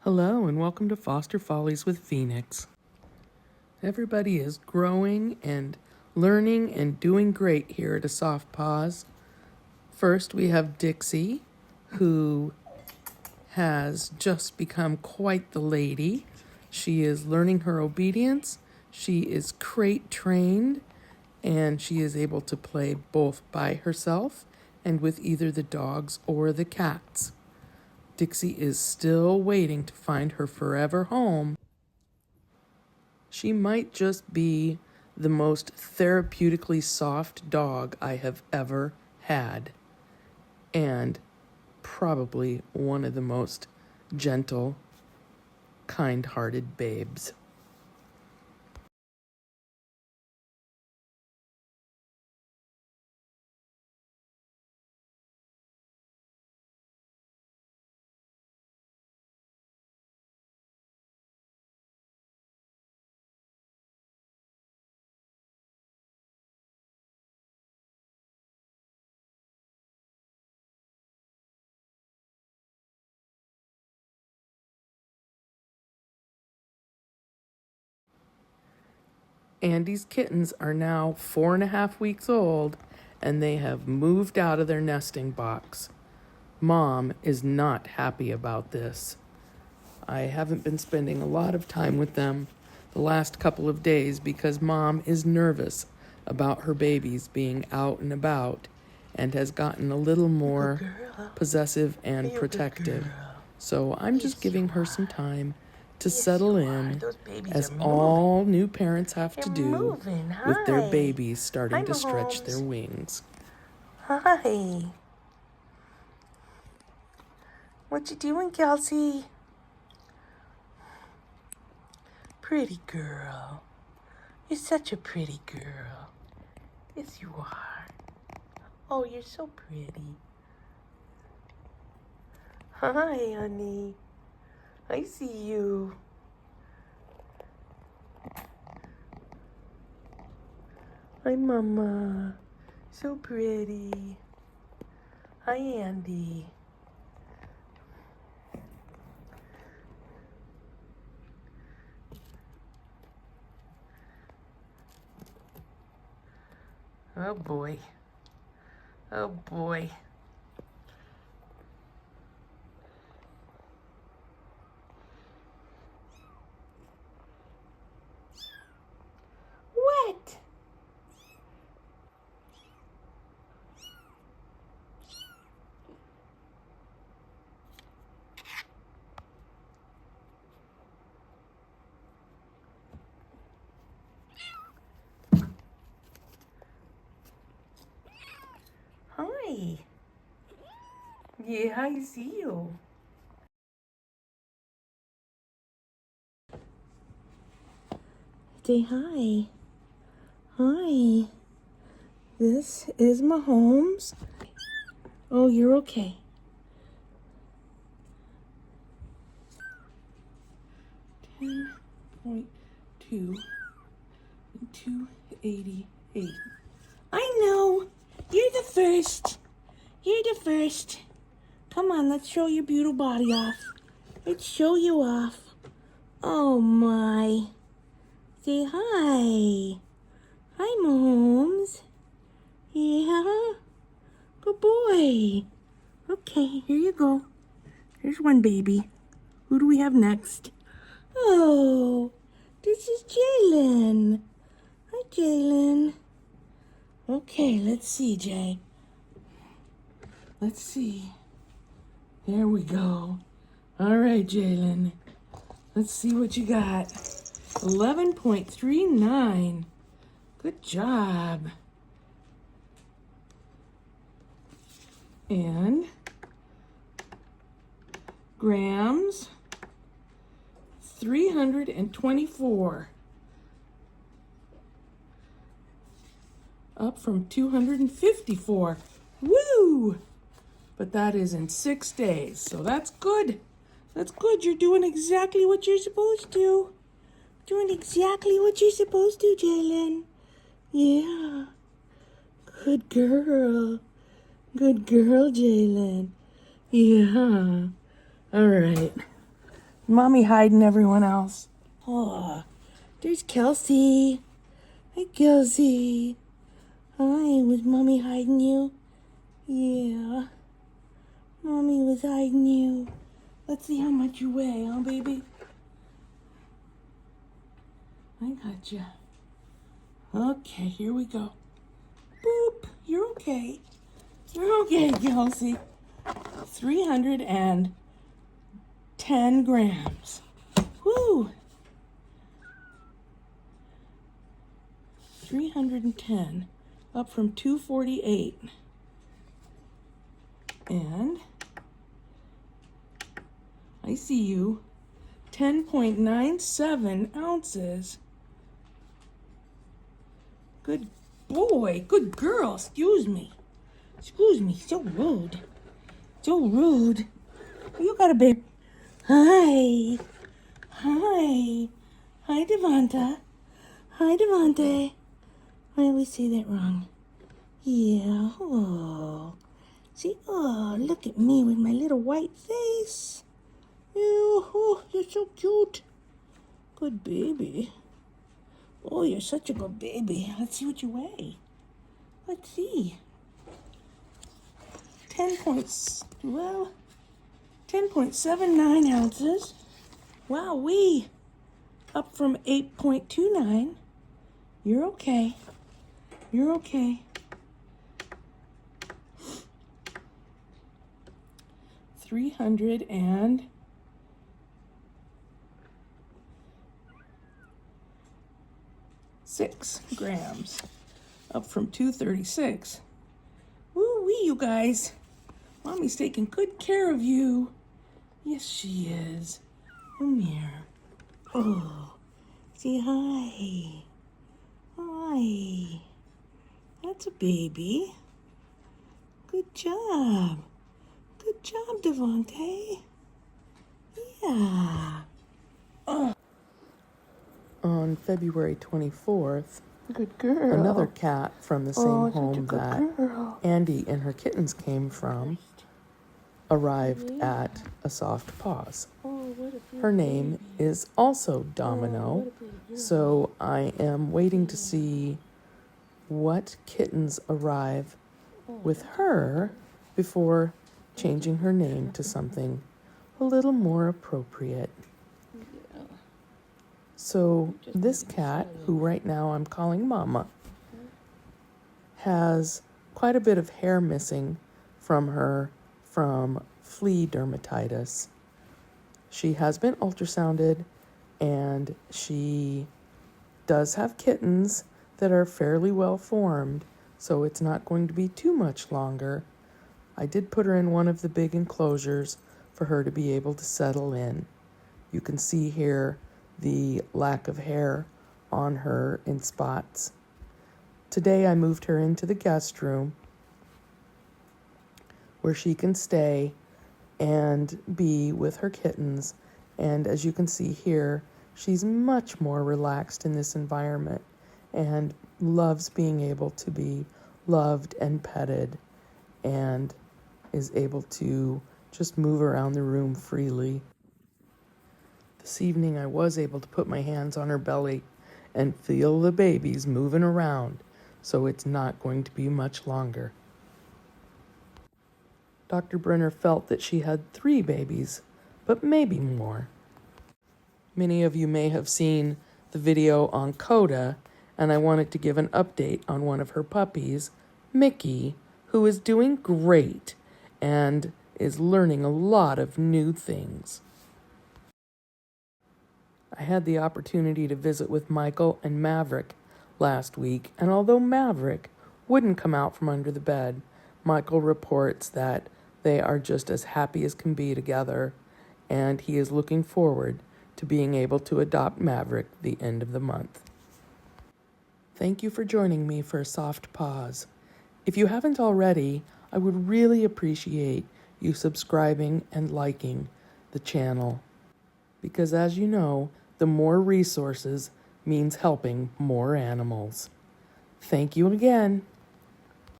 Hello and welcome to Foster Follies with Phoenix. Everybody is growing and learning and doing great here at ASoftPaws. First we have Dixie, who has just become quite the lady. She is learning her obedience, she is crate trained, and she is able to play both by herself and with either the dogs or the cats. Dixie is still waiting to find her forever home. She might just be the most therapeutically soft dog I have ever had, and probably one of the most gentle, kind-hearted babes. Andie's kittens are now 4.5 weeks old, and they have moved out of their nesting box. Mom is not happy about this. I haven't been spending a lot of time with them the last couple of days because Mom is nervous about her babies being out and about and has gotten a little more possessive and protective. So I'm just giving her some time to settle in, as all new parents have to do with their babies starting to stretch their wings. Hi. What you doing, Kelsey? Pretty girl. You're such a pretty girl. Yes, you are. Oh, you're so pretty. Hi, honey. I see you. Hi, Mama. So pretty. Hi, Andie. Oh, boy. Oh, boy. What? Hi. Yeah, I see you. Say hi. Hi. This is Mahomes. Oh, you're okay. 10.2 and 288. I know. You're the first. You're the first. Come on, let's show your beautiful body off. Let's show you off. Oh, my. Say hi. Hi, Mahomes. Yeah? Good boy. Okay, here you go. Here's one baby. Who do we have next? Oh, this is Jalen. Hi, Jalen. Okay, let's see, Jay. Let's see. There we go. All right, Jalen. Let's see what you got. 11.39. Good job. And grams, 324. Up from 254. Woo! But that is in 6 days, so that's good. That's good. You're doing exactly what you're supposed to. Doing exactly what you're supposed to, Jalen. Yeah. Good girl. Good girl, Jalen. Yeah. All right. Mommy hiding everyone else. Oh, there's Kelsey. Hi, Kelsey. Hi, was Mommy hiding you? Yeah. Mommy was hiding you. Let's see how much you weigh, huh, baby? I got you. Okay, here we go. Boop. You're okay. You're okay, Kelsey. 310 grams. Woo! 310, up from 248. And I see you. 10.97 ounces. Good boy. Good girl. Excuse me. Excuse me. So rude. So rude. You got a baby. Hi. Hi. Hi, Devonta. Hi, Devonta. I always say that wrong. Yeah. Oh. See? Oh, look at me with my little white face. Oh, you're so cute. Good baby. Oh, you're such a good baby. Let's see what you weigh. Let's see. 10.79 ounces. Wow-wee. Up from 8.29. You're okay. You're okay. 306 grams. Up from 236. Woo-wee, you guys. Mommy's taking good care of you. Yes, she is. Come here. Oh, say hi. Hi. That's a baby. Good job. Good job, Devontae. Yeah. On February 24th, Good girl. another cat from the same such a home good that girl. Andie and her kittens came from arrived at ASoftPaws. Her name is also Domino, so I am waiting to see what kittens arrive with her before changing her name to something a little more appropriate. So this cat, who right now I'm calling Mama, has quite a bit of hair missing from her from flea dermatitis. She has been ultrasounded, and she does have kittens that are fairly well formed, so it's not going to be too much longer. I did put her in one of the big enclosures for her to be able to settle in. You can see here the lack of hair on her in spots. Today I moved her into the guest room where she can stay and be with her kittens. And as you can see here, she's much more relaxed in this environment and loves being able to be loved and petted and is able to just move around the room freely. This evening I was able to put my hands on her belly and feel the babies moving around, so it's not going to be much longer. Dr. Brenner felt that she had 3 babies, but maybe more. Many of you may have seen the video on Coda, and I wanted to give an update on one of her puppies, Mickey, who is doing great and is learning a lot of new things. I had the opportunity to visit with Michael and Maverick last week, and although Maverick wouldn't come out from under the bed, Michael reports that they are just as happy as can be together, and he is looking forward to being able to adopt Maverick the end of the month. Thank you for joining me for ASoftPaws. If you haven't already, I would really appreciate you subscribing and liking the channel, because as you know, the more resources means helping more animals. Thank you again.